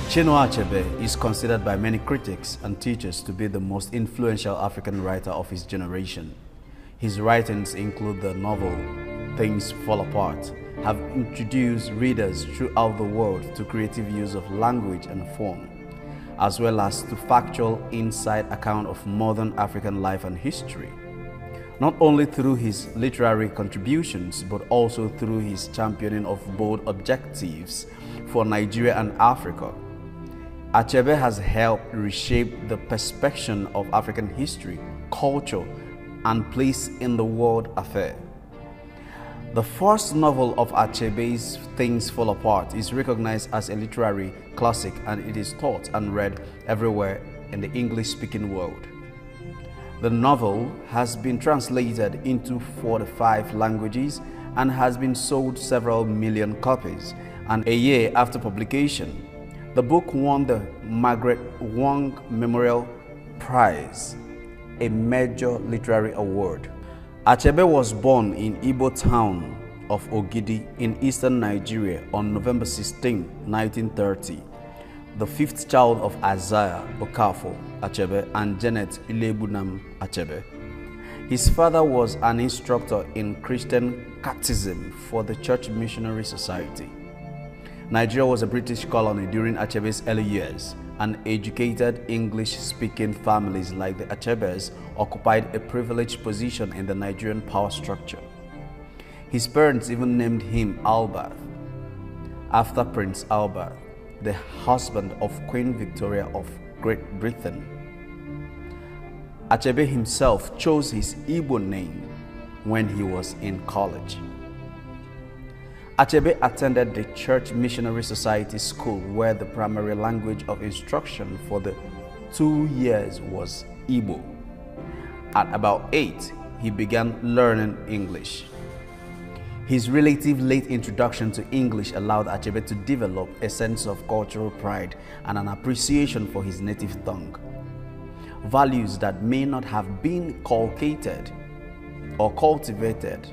Chinua Achebe is considered by many critics and teachers to be the most influential African writer of his generation. His writings include the novel Things Fall Apart, have introduced readers throughout the world to creative use of language and form, as well as to factual inside account of modern African life and history. Not only through his literary contributions, but also through his championing of bold objectives for Nigeria and Africa. Achebe has helped reshape the perception of African history, culture, and place in the world affair. The first novel of Achebe's, Things Fall Apart, is recognized as a literary classic, and it is taught and read everywhere in the English-speaking world. The novel has been translated into 45 languages and has been sold several million copies, and a year after publication, the book won the Margaret Wong Memorial Prize, a major literary award. Achebe was born in Igbo town of Ogidi in eastern Nigeria on November 16, 1930, the fifth child of Isaiah Okafor Achebe and Janet Ilebunam Achebe. His father was an instructor in Christian catechism for the Church Missionary Society. Nigeria was a British colony during Achebe's early years, and educated English-speaking families like the Achebes occupied a privileged position in the Nigerian power structure. His parents even named him Albert, after Prince Albert, the husband of Queen Victoria of Great Britain. Achebe himself chose his Igbo name when he was in college. Achebe attended the Church Missionary Society School, where the primary language of instruction for the 2 years was Igbo. At about 8, he began learning English. His relative late introduction to English allowed Achebe to develop a sense of cultural pride and an appreciation for his native tongue, values that may not have been inculcated or cultivated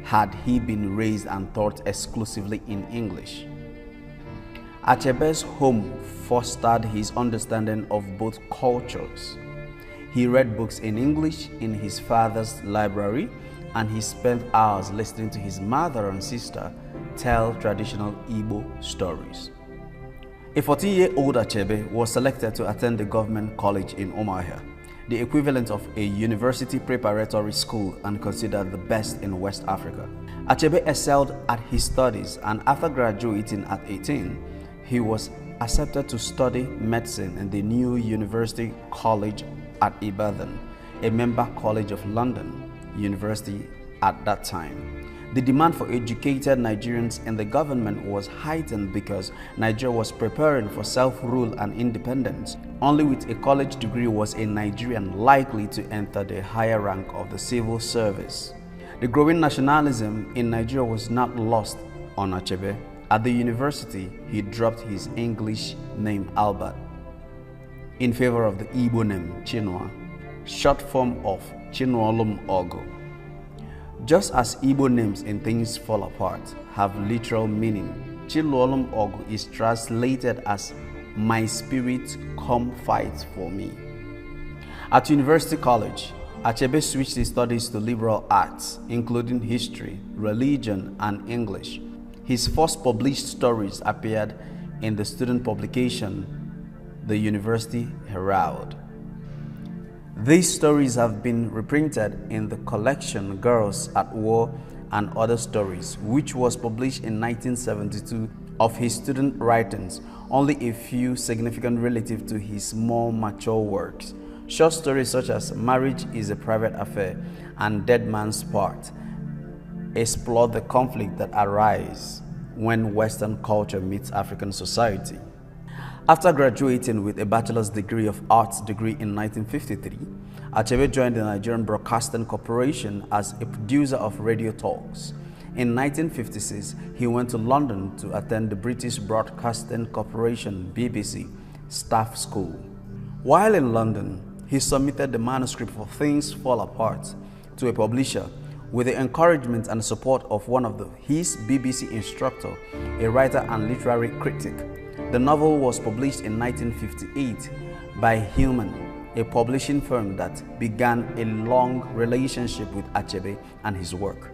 had he been raised and taught exclusively in English. Achebe's home fostered his understanding of both cultures. He read books in English in his father's library, and he spent hours listening to his mother and sister tell traditional Igbo stories. A 14-year-old Achebe was selected to attend the government college in Umuahia, the equivalent of a university preparatory school and considered the best in West Africa. Achebe excelled at his studies, and after graduating at 18, he was accepted to study medicine in the new University College at Ibadan, a member college of London University at that time. The demand for educated Nigerians in the government was heightened because Nigeria was preparing for self-rule and independence. Only with a college degree was a Nigerian likely to enter the higher rank of the civil service. The growing nationalism in Nigeria was not lost on Achebe. At the university, he dropped his English name Albert in favor of the Igbo name Chinua, short form of Chinuolum Ogo. Just as Igbo names in Things Fall Apart have literal meaning, Chinuolum Ogo is translated as "My spirit, come fight for me." At University College, Achebe switched his studies to liberal arts, including history, religion, and English. His first published stories appeared in the student publication, The University Herald. These stories have been reprinted in the collection Girls at War and Other Stories, which was published in 1972 of his student writings, only a few significant relative to his more mature works. Short stories such as Marriage is a Private Affair and Dead Man's Part explore the conflict that arises when Western culture meets African society. After graduating with a Bachelor's degree of Arts degree in 1953, Achebe joined the Nigerian Broadcasting Corporation as a producer of radio talks. In 1956, he went to London to attend the British Broadcasting Corporation (BBC) staff school. While in London, he submitted the manuscript for Things Fall Apart to a publisher With the encouragement and support of one of his BBC instructor, a writer and literary critic, the novel was published in 1958 by Hillman, a publishing firm that began a long relationship with Achebe and his work.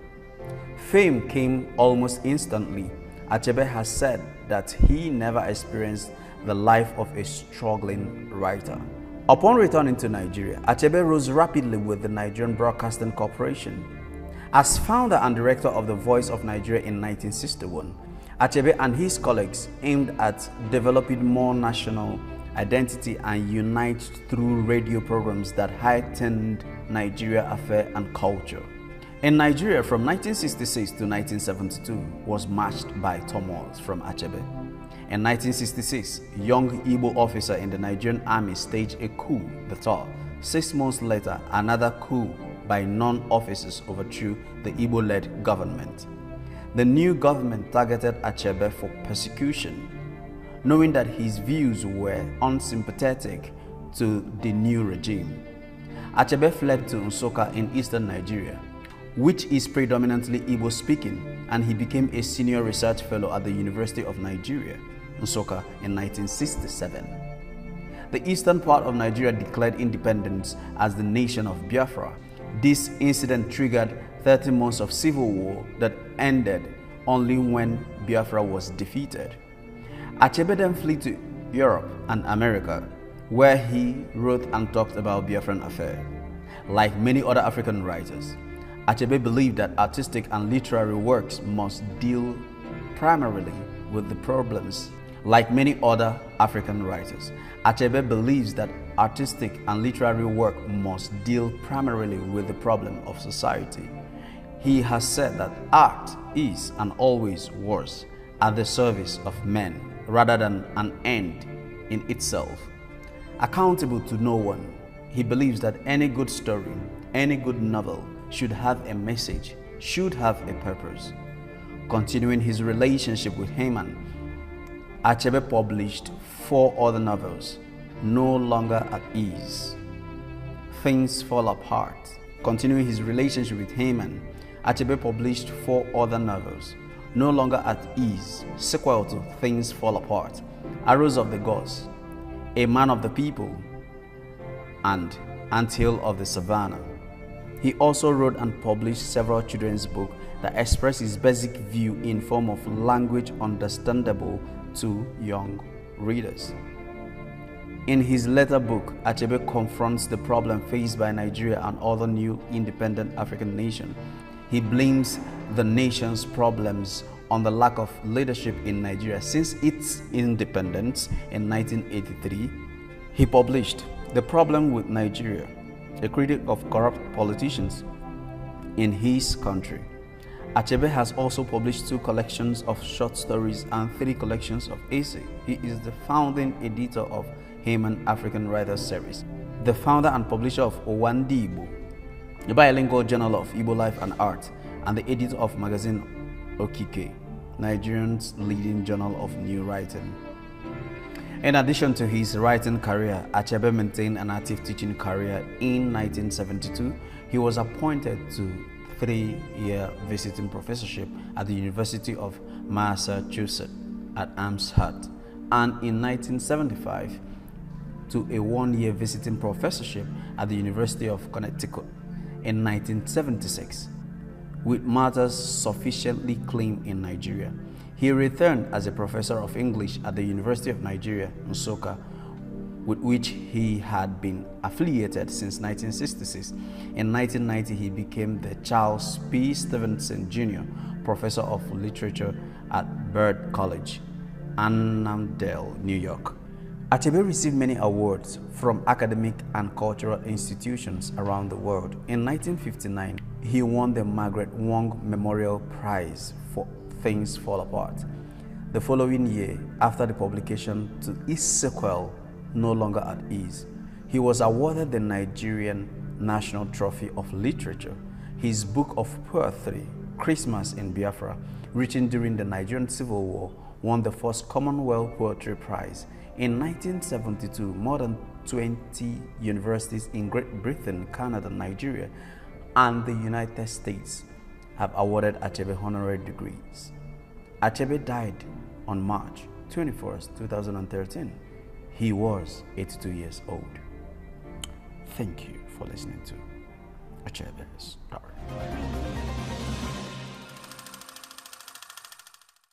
Fame came almost instantly. Achebe has said that he never experienced the life of a struggling writer. Upon returning to Nigeria, Achebe rose rapidly with the Nigerian Broadcasting Corporation. As founder and director of The Voice of Nigeria in 1961, Achebe and his colleagues aimed at developing more national identity and unite through radio programs that heightened Nigeria affair and culture. In Nigeria, from 1966 to 1972 was marked by turmoils from Achebe. In 1966, a young Igbo officer in the Nigerian army staged a coup d'etat. 6 months later, another coup by non-officers overthrew the Igbo-led government. The new government targeted Achebe for persecution, knowing that his views were unsympathetic to the new regime. Achebe fled to Nsukka in eastern Nigeria, which is predominantly Igbo-speaking, and he became a senior research fellow at the University of Nigeria, Nsukka, in 1967. The eastern part of Nigeria declared independence as the nation of Biafra. This incident triggered 30 months of civil war that ended only when Biafra was defeated. Achebe then fled to Europe and America, where he wrote and talked about Biafran affair. Like many other African writers, Achebe believed that artistic and literary works must deal primarily with the problems. Like many other African writers, Achebe believes that artistic and literary work must deal primarily with the problem of society. He has said that art is and always was at the service of men rather than an end in itself. Accountable to no one, he believes that any good story, any good novel should have a message, should have a purpose. Continuing his relationship with Heyman, Achebe published 4 other novels, No Longer at Ease, Things Fall Apart. Continuing his relationship with Heyman, Achebe published 4 other novels, No Longer at Ease, sequel to Things Fall Apart, Arrows of the Gods, A Man of the People, and Anthill of the Savannah. He also wrote and published several children's books that express his basic view in form of language understandable to young readers. In his later book, Achebe confronts the problem faced by Nigeria and other new independent African nations. He blames the nation's problems on the lack of leadership in Nigeria since its independence in 1983. He published The Problem with Nigeria, a critic of corrupt politicians in his country. Achebe has also published 2 collections of short stories and 3 collections of essays. He is the founding editor of Heyman African Writers Series, the founder and publisher of Owandi Igbo, the bilingual journal of Igbo life and art, and the editor of magazine Okike, Nigerian's leading journal of new writing. In addition to his writing career, Achebe maintained an active teaching career. In 1972, he was appointed to 3-year visiting professorship at the University of Massachusetts at Amherst, and in 1975 to a 1-year visiting professorship at the University of Connecticut. In 1976, with matters sufficiently clean in Nigeria, he returned as a professor of English at the University of Nigeria, Nsukka, with which he had been affiliated since 1966. In 1990, he became the Charles P. Stevenson Jr. Professor of Literature at Byrd College, Annandale, New York. Achebe received many awards from academic and cultural institutions around the world. In 1959, he won the Margaret Wong Memorial Prize for Things Fall Apart. The following year, after the publication to his sequel, No Longer at Ease, he was awarded the Nigerian National Trophy of Literature. His book of poetry, Christmas in Biafra, written during the Nigerian Civil War, won the first Commonwealth Poetry Prize. In 1972, more than 20 universities in Great Britain, Canada, Nigeria, and the United States have awarded Achebe honorary degrees. Achebe died on March 21st, 2013. He was 82 years old. Thank you for listening to Achebe's story.